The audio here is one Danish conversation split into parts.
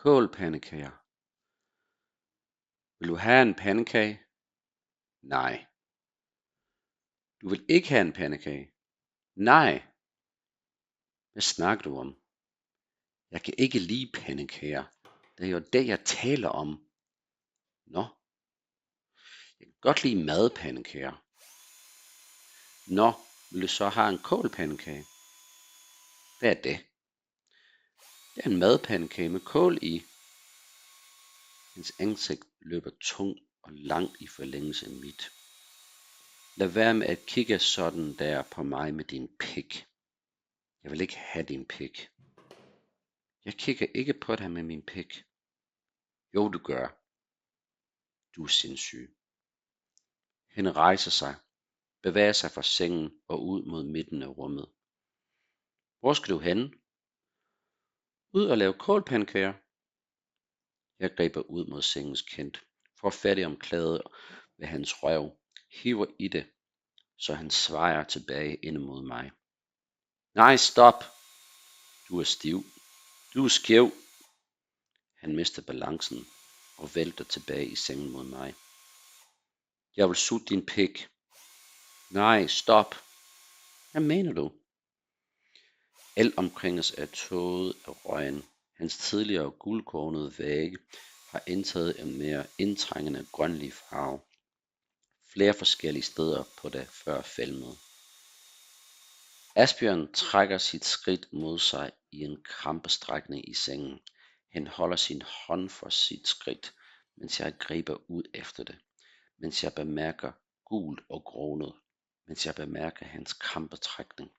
Kålpandekager. Vil du have en pandekage? Nej. Du vil ikke have en pandekage? Nej. Hvad snakker du om? Jeg kan ikke lide pandekager. Det er jo det, jeg taler om. Nå. Jeg kan godt lide madpandekager. Nå, vil du så have en kålpandekage? Hvad er det? Det er en madpandekage med kål i. Hendes ansigt løber tung og langt i forlængelse af mit. Lad være med at kigge sådan der på mig med din pik. Jeg vil ikke have din pik. Jeg kigger ikke på dig med min pik. Jo, du gør. Du er sindssyg. Han rejser sig, bevæger sig fra sengen og ud mod midten af rummet. Hvor skal du hen? Ud og lave kålpandekager. Jeg griber ud mod sengens kant, får fat i omklædet ved hans røv, hiver i det, så han svejer tilbage ind mod mig. Nej, stop! Du er stiv. Du er skæv. Han mister balancen og vælter tilbage i sengen mod mig. Jeg vil sutte din pik. Nej, stop. Hvad mener du? Alt omkring os er tåget af røgen. Hans tidligere guldkornede vægge har indtaget en mere indtrængende grønlig farve. Flere forskellige steder på det før falmede. Asbjørn trækker sit skridt mod sig i en krampestrækning i sengen. Han holder sin hånd for sit skridt, mens jeg griber ud efter det. Mens jeg bemærker gult og grånet. Mens jeg bemærker hans krampetrækning,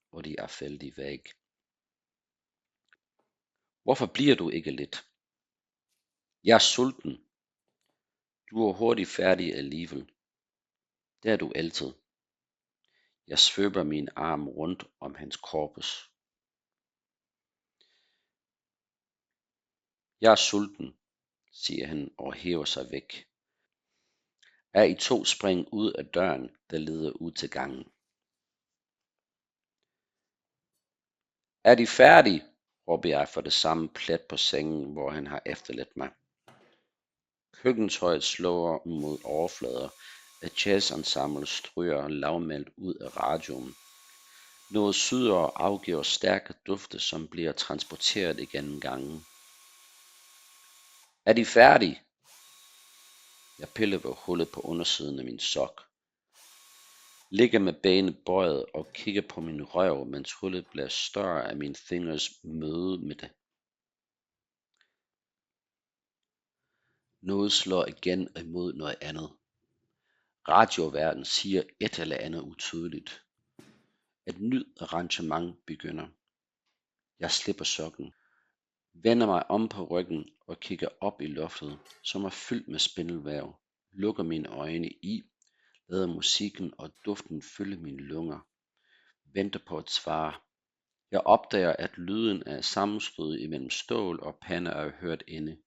hvor de er fældet væk. Hvorfor bliver du ikke lidt? Jeg er sulten. Du er hurtigt færdig alligevel. Det er du altid. Jeg svøber min arm rundt om hans korpus. Jeg er sulten, siger han og hæver sig væk. Er I to spring ud af døren, der leder ud til gangen. Er de færdige? Råber jeg for det samme plet på sengen, hvor han har efterladt mig. Køkkentøjet slår mod overflader. Et jazzensemble stryger lavmælt ud af radioen. Noget sydere afgiver stærke dufte, som bliver transporteret igennem gangen. Er de færdige? Jeg piller ved hullet på undersiden af min sok. Ligger med benet bøjet og kigger på min røv, mens hullet bliver større af min fingers møde med det. Noget slår igen imod noget andet. Radioverden siger et eller andet utydeligt. Et nyt arrangement begynder. Jeg slipper sokken, vender mig om på ryggen og kigger op i loftet, som er fyldt med spindelvæv, lukker mine øjne i, lader musikken og duften fylde mine lunger, venter på et svar. Jeg opdager, at lyden af sammenstød imellem stål og pande er hørt inde.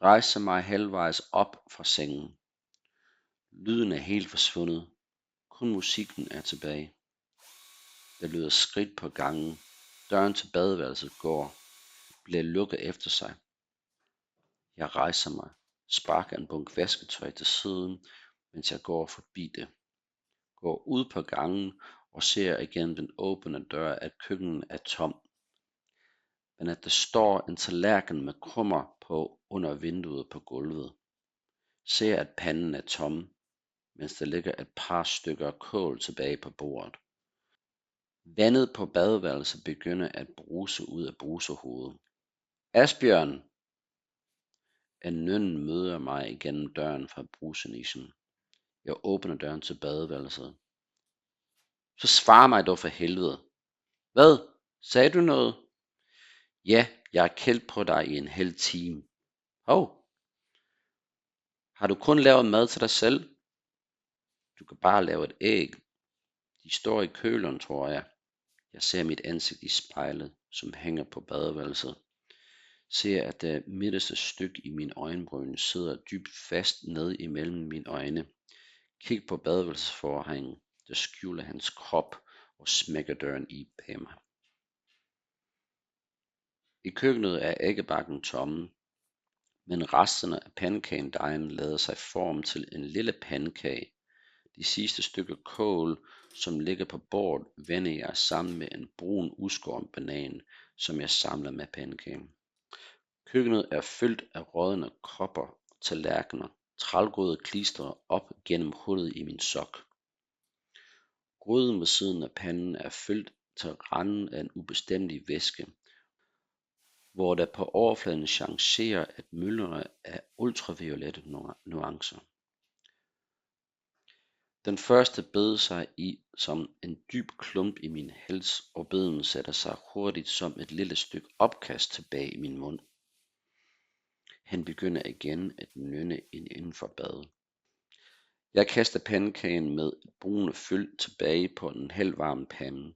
Rejser mig halvvejs op fra sengen. Lyden er helt forsvundet. Kun musikken er tilbage. Der lyder skridt på gangen. Døren til badeværelset bliver lukket efter sig. Jeg rejser mig, sparker en bunke vasketøj til siden, mens jeg går forbi det. Går ud på gangen og ser igennem den åbne dør, at køkkenet er tom. Men at der står en tallerken med krummer på under vinduet på gulvet. Ser at panden er tom, mens der ligger et par stykker kål tilbage på bordet. Vandet på badeværelset begynder at bruse ud af brusehovedet. Asbjørn! En nøn møder mig igennem døren fra brusenischen. Jeg åbner døren til badeværelset. Så svar mig dog for helvede. Hvad? Sagde du noget? Ja, jeg har kældt på dig i en hel time. Hov! Har du kun lavet mad til dig selv? Du kan bare lave et æg. De står i køleren, tror jeg. Jeg ser mit ansigt i spejlet, som hænger på badeværelset. Ser at det midterste stykke i min øjenbryn sidder dybt fast ned imellem mine øjne. Kig på badeværelsesforhængen, der skjuler hans krop og smækker døren i bag mig. I køkkenet er æggebakken tomme, men resterne af pandekagedejen lader sig forme til en lille pandekage. De sidste stykker kål, som ligger på bordet, vender jeg sammen med en brun udskåren banan, som jeg samler med pandekagen. Køkkenet er fyldt af rådne kopper, tallerkener, trælgrøde klistret op gennem hullet i min sok. Gryden ved siden af panden er fyldt til randen af en ubestemmelig væske, hvor der på overfladen chancerer at myldre af ultraviolette nuancer. Den første bed sig i som en dyb klump i min hals, og beden sætter sig hurtigt som et lille stykke opkast tilbage i min mund. Han begynder igen at nynne inden for badet. Jeg kaster pandekagen med et brune fyld tilbage på den halvvarme pande,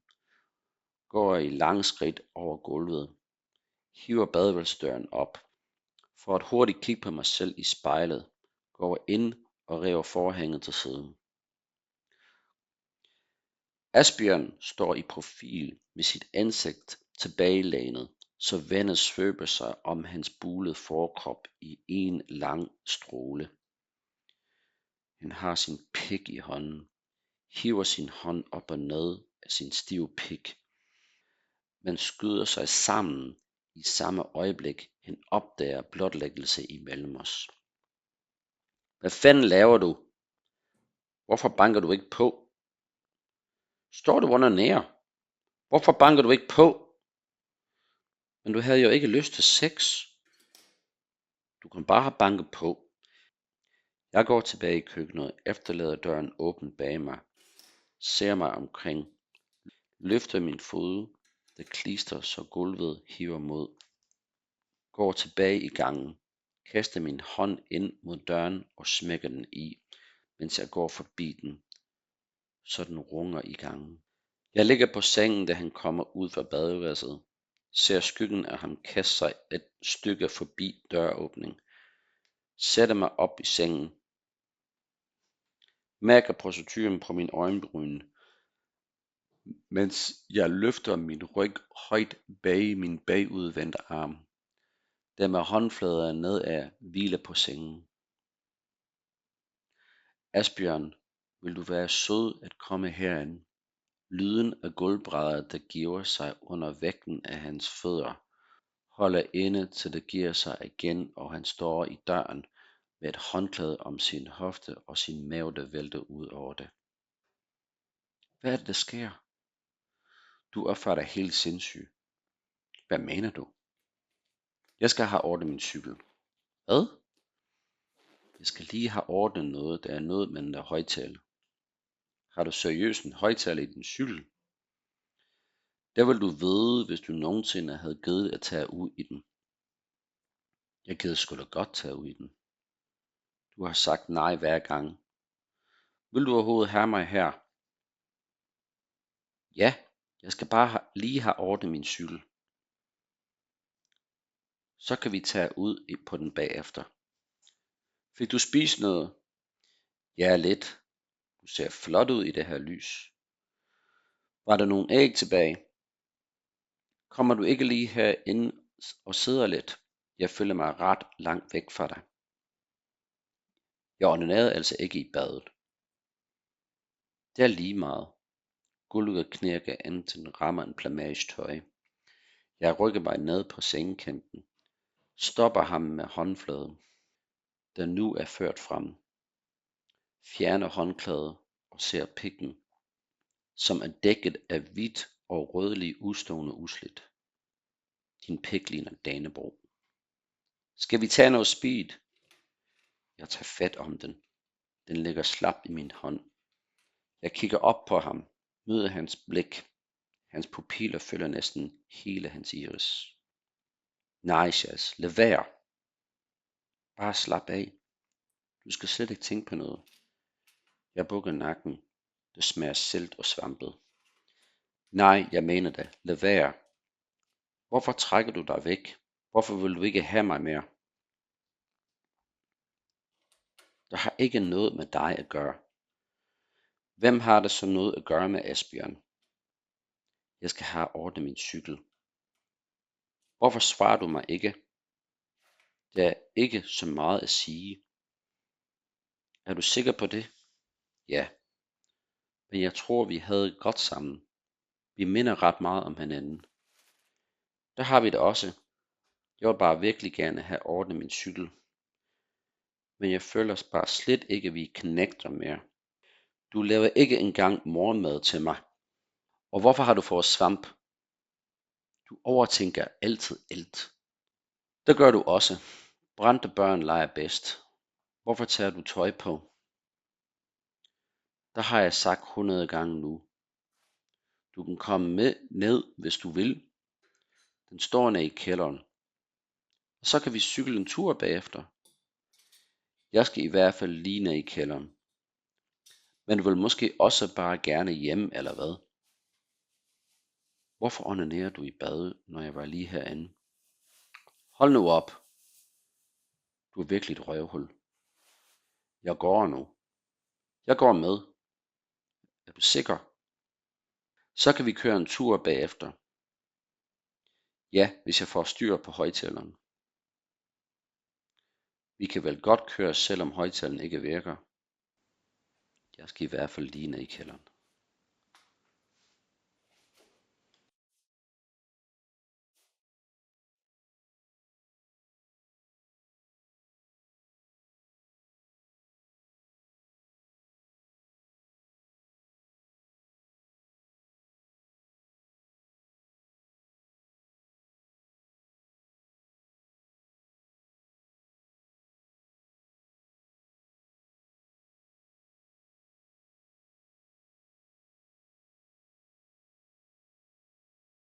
går i lange skridt over gulvet, hiver badeværelsesdøren op, for at hurtigt kigge på mig selv i spejlet, går ind og river forhænget til siden. Asbjørn står i profil med sit ansigt tilbagelænet, så vandet svøber sig om hans bulede forkrop i en lang stråle. Han har sin pik i hånden, hiver sin hånd op og ned af sin stive pik, men skyder sig sammen i samme øjeblik, han opdager blotlæggelse imellem os. Hvad fanden laver du? Hvorfor banker du ikke på? Står du under nær? Hvorfor banker du ikke på? Men du havde jo ikke lyst til sex. Du kan bare have banket på. Jeg går tilbage i køkkenet, efterlader døren åben bag mig, ser mig omkring, løfter min fod, der klister så gulvet hiver mod, går tilbage i gangen, kaster min hånd ind mod døren og smækker den i, mens jeg går forbi den, så den runger i gangen. Jeg ligger på sengen, da han kommer ud fra badeværelset, ser skyggen af ham kaste sig et stykke forbi døråbning, sætter mig op i sengen, mærker proceduren på min øjenbryn, mens jeg løfter min ryg højt bag min bagudvendte arm, der med håndfladerne nedad hviler på sengen. Asbjørn, vil du være sød at komme herind? Lyden af gulvbrædder, der giver sig under vægten af hans fødder, holder inde til det giver sig igen, og han står i døren med et håndklæde om sin hofte og sin mave, der vælter ud over det. Hvad er det, der sker? Du opfatter dig helt sindssyg. Hvad mener du? Jeg skal have ordnet min cykel. Hvad? Jeg skal lige have ordnet noget, der er noget med den der højtaler. Har du seriøst en højtaler i din cykel? Det vil du vide, hvis du nogensinde havde givet at tage ud i den. Jeg gider sgu da godt tage ud i den. Du har sagt nej hver gang. Vil du overhovedet have mig her? Ja, jeg skal bare lige have ordnet min cykel. Så kan vi tage ud på den bagefter. Fik du spist noget? Ja, lidt. Du ser flot ud i det her lys. Var der nogle æg tilbage? Kommer du ikke lige herind og sidder lidt? Jeg føler mig ret langt væk fra dig. Jeg onanerede altså ikke i badet. Det er lige meget. Gulvet knirker indtil den rammer en plamage tøj. Jeg rykker mig ned på sengekanten, stopper ham med håndfladen, der nu er ført frem, fjerner håndklædet og ser pikken, som er dækket af hvidt og rødlig udstående uslit. Din pik ligner Dannebrog. Skal vi tage noget speed? Jeg tager fat om den. Den ligger slap i min hånd. Jeg kigger op på ham, møder hans blik. Hans pupiller fylder næsten hele hans iris. Nej, Chas, lad være. Bare slap af. Du skal slet ikke tænke på noget. Jeg bukker nakken. Det smager salt og svampet. Nej, jeg mener det. Lad være. Hvorfor trækker du dig væk? Hvorfor vil du ikke have mig mere? Det har ikke noget med dig at gøre. Hvem har det så noget at gøre med Asbjørn? Jeg skal have ordnet min cykel. Hvorfor svarer du mig ikke? Der er ikke så meget at sige. Er du sikker på det? Ja, men jeg tror vi havde det godt sammen. Vi minder ret meget om hinanden. Der har vi det også. Jeg vil bare virkelig gerne have ordnet min cykel. Men jeg føler bare slet ikke vi connecter mere. Du laver ikke engang morgenmad til mig. Og hvorfor har du fået svamp? Du overtænker altid alt. Det gør du også. Brændte børn leger bedst. Hvorfor tager du tøj på? Der har jeg sagt 100 gange nu. Du kan komme med ned, hvis du vil. Den står nede i kælderen. Og så kan vi cykle en tur bagefter. Jeg skal i hvert fald lige ned i kælderen. Men du vil måske også bare gerne hjem, eller hvad? Hvorfor onanerer du i badet, når jeg var lige herinde? Hold nu op. Du er virkelig et røvhul. Jeg går nu. Jeg går med. Er du sikker? Så kan vi køre en tur bagefter. Ja, hvis jeg får styr på højtaleren. Vi kan vel godt køre, selvom højtaleren ikke virker. Jeg skal i hvert fald lige ned i kælderen.